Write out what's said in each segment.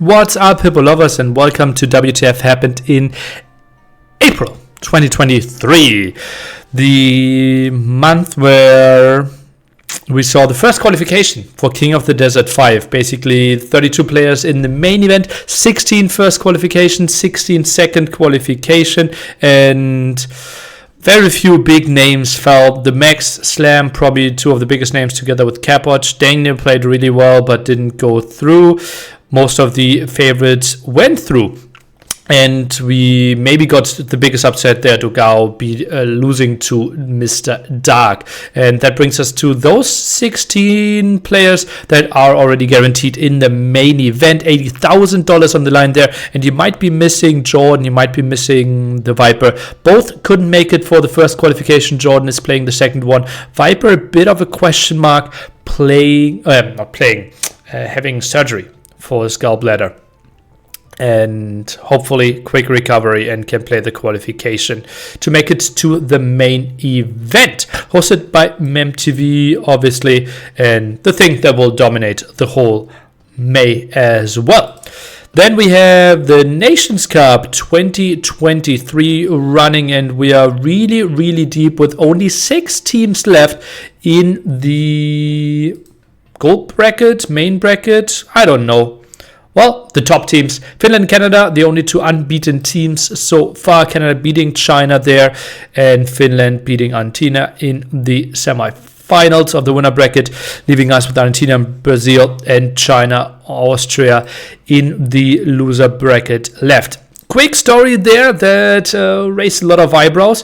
What's up, Hippo lovers, and welcome to WTF Happened in April 2023, the month where we saw the first qualification for King of the Desert 5. Basically, 32 players in the main event, 16 first qualification, 16 second qualification, and very few big names fell. The Max Slam, probably two of the biggest names together with Capwatch. Daniel played really well but didn't go through. Most of the favorites went through. And we maybe got the biggest upset there, Dogao losing to Mr. Dark. And that brings us to those 16 players that are already guaranteed in the main event. $80,000 on the line there. And you might be missing Jordan, you might be missing the Viper. Both couldn't make it for the first qualification. Jordan is playing the second one. Viper, a bit of a question mark, having surgery for his gallbladder. And hopefully quick recovery and can play the qualification to make it to the main event, hosted by MemTV, obviously, and the thing that will dominate the whole May as well. Then we have the Nations Cup 2023 running, and we are really deep with only 6 teams left in the gold bracket, main bracket, I don't know. Well, the top teams, Finland and Canada, the only 2 unbeaten teams so far. Canada beating China there, and Finland beating Argentina in the semifinals of the winner bracket, leaving us with Argentina, Brazil, and China, Austria in the loser bracket left. Quick story there that raised a lot of eyebrows.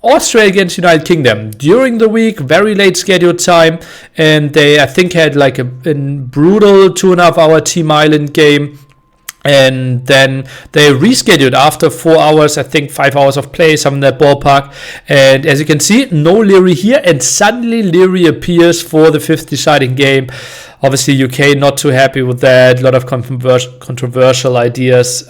Austria against United Kingdom during the week, very late scheduled time, and they, I think, had like a brutal 2.5 hour Team Island game, and then they rescheduled after 4 hours, I think 5 hours of play, some in that ballpark. And as you can see, no Leary here, and suddenly Leary appears for the 5th deciding game. Obviously UK not too happy with that, a lot of controversial ideas.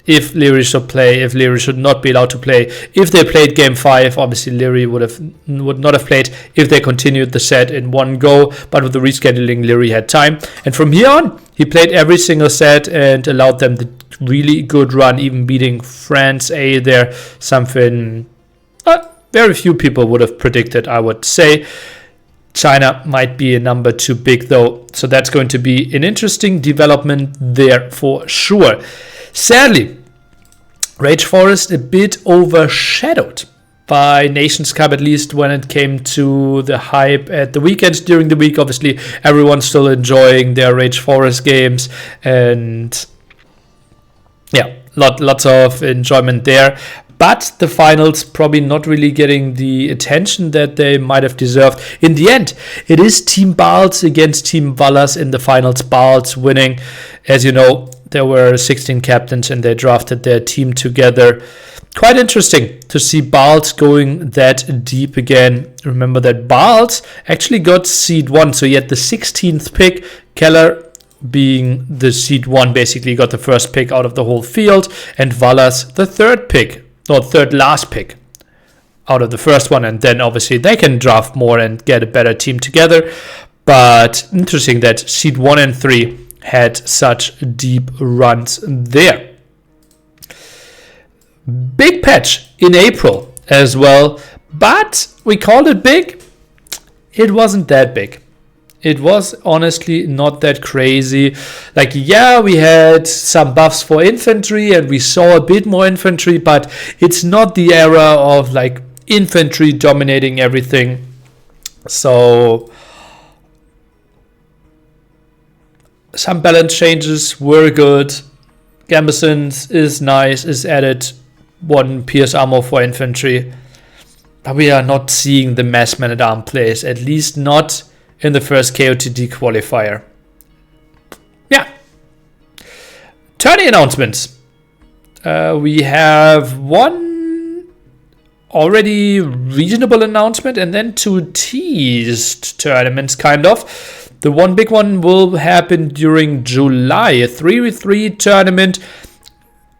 If Leary should play, if Leary should not be allowed to play. If they played game 5, obviously Leary would not have played if they continued the set in one go, but with the rescheduling, Leary had time. And from here on, he played every single set and allowed them the really good run, even beating France A there, something very few people would have predicted, I would say. China might be a number too big though, so that's going to be an interesting development there for sure. Sadly, Rage Forest a bit overshadowed by Nations Cup, at least when it came to the hype at the weekend. During the week, obviously, everyone's still enjoying their Rage Forest games, and yeah, lots of enjoyment there. But the finals probably not really getting the attention that they might have deserved. In the end, it is Team Balz against Team Vallas in the finals. Balz winning. As you know, there were 16 captains and they drafted their team together. Quite interesting to see Balz going that deep again. Remember that Balz actually got seed 1, so he had the 16th pick. Keller, being the seed 1, basically got the first pick out of the whole field, and Vallas the third last pick out of the first one, and then obviously they can draft more and get a better team together. But interesting that seed 1 and 3 had such deep runs there. Big patch in April as well, but we called it big. It wasn't that big. It was honestly not that crazy. Like, yeah, we had some buffs for infantry and we saw a bit more infantry, but it's not the era of like infantry dominating everything. So some balance changes were good. Gambison is nice, is added 1 pierce armor for infantry. But we are not seeing the mass man-at-arm plays, at least not in the first KOTD qualifier. Yeah. Tourney announcements. We have one already reasonable announcement and then 2 teased tournaments, kind of. The one big one will happen during July, a 3v3 tournament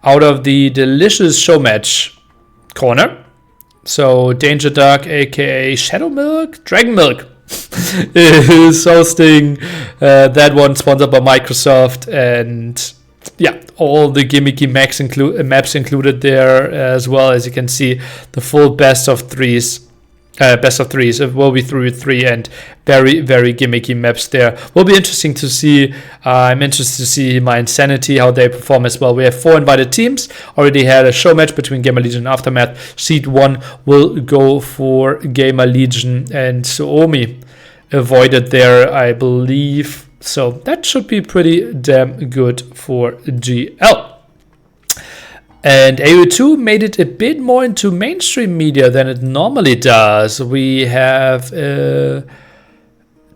out of the delicious show match corner. So Danger Dark, aka Shadow Milk, Dragon Milk, is hosting that one, sponsored by Microsoft, and yeah, all the gimmicky maps included there as well. As you can see, the full best of threes. It will be 3v3 and very, very gimmicky maps there. Will be interesting to see. I'm interested to see my Insanity, how they perform as well. We have 4 invited teams. Already had a show match between Gamer Legion and Aftermath. Seed 1 will go for Gamer Legion, and Suomi avoided there, I believe. So that should be pretty damn good for GL. And AO2 made it a bit more into mainstream media than it normally does. We have a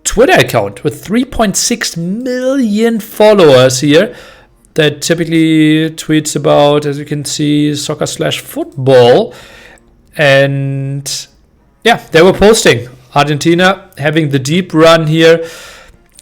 Twitter account with 3.6 million followers here that typically tweets about, as you can see, soccer/football. And yeah, they were posting Argentina having the deep run here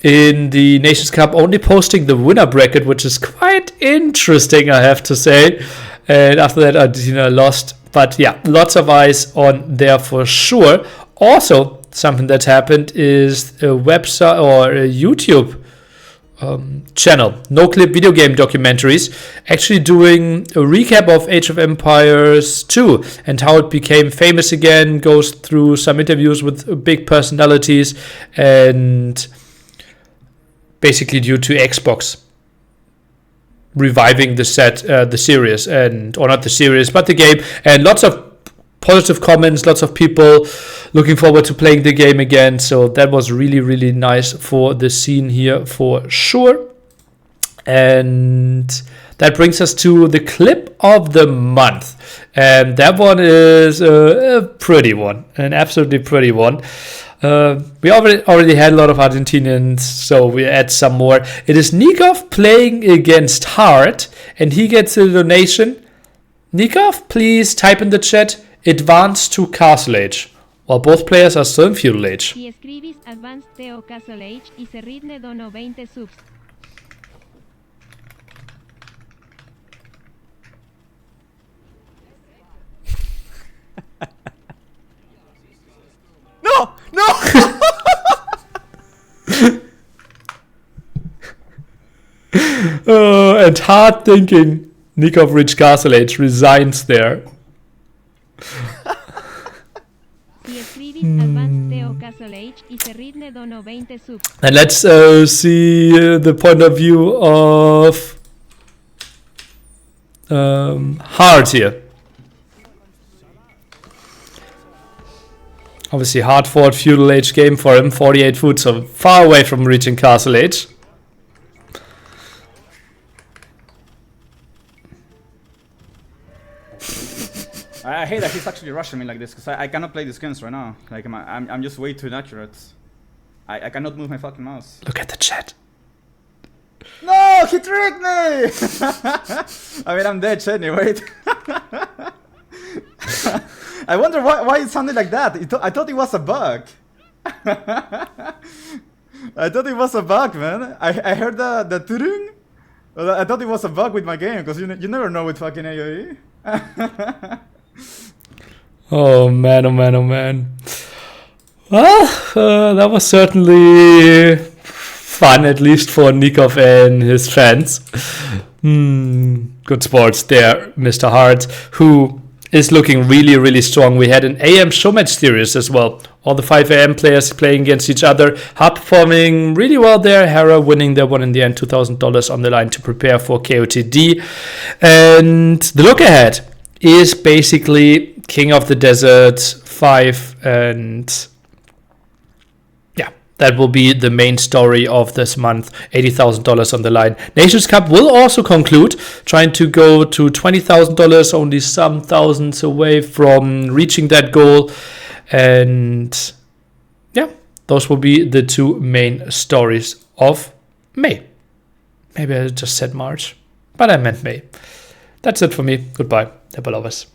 in the Nations Cup, only posting the winner bracket, which is quite interesting, I have to say. And after that, Argentina lost. But yeah, lots of eyes on there for sure. Also, something that happened is a website or a YouTube channel, No Clip Video Game Documentaries, actually doing a recap of Age of Empires 2 and how it became famous again, goes through some interviews with big personalities, and basically due to Xbox reviving the series, and or not the series, but the game, and lots of positive comments, lots of people looking forward to playing the game again. So that was really, really nice for the scene here for sure. And that brings us to the clip of the month, and that one is a pretty one, an absolutely pretty one. We already had a lot of Argentinians, so we add some more. It is Nikov playing against Hart, and he gets a donation. Nikov, please type in the chat, advance to Castle Age, while both players are still in Feudal Age. Y escribis advance to Castle Age y Serridne dono 20 subs. No! No! And hard thinking, Nikov reached Castle Age, resigns there. Y escribis advance to Castle Age y Serridne dono 20 subs. And let's see the point of view of Hard here. Obviously, hard-fought Feudal Age game for him, 48 foot, so far away from reaching Castle Age. I hate that he's actually rushing me like this, because I cannot play these games right now. Like, I'm just way too inaccurate. I cannot move my fucking mouse. Look at the chat. No! He tricked me! I mean, I'm dead, Chetney, wait. I wonder why it sounded like that. I thought it was a bug. I thought it was a bug, man. I heard the turung. I thought it was a bug with my game, because you never know with fucking AoE. Oh man, oh man, oh man. Well, that was certainly fun, at least for Nikov and his fans. Good sports there, Mr. Hart, who is looking really, really strong. We had an AM showmatch series as well. All the 5 AM players playing against each other. Hart performing really well there. Hera winning that one in the end. $2,000 on the line to prepare for KOTD. And the look ahead is basically King of the Desert 5, and that will be the main story of this month. $80,000 on the line. Nations Cup will also conclude, trying to go to $20,000, only some thousands away from reaching that goal. And yeah, those will be the 2 main stories of May. Maybe I just said March, but I meant May. That's it for me. Goodbye. Never lovers.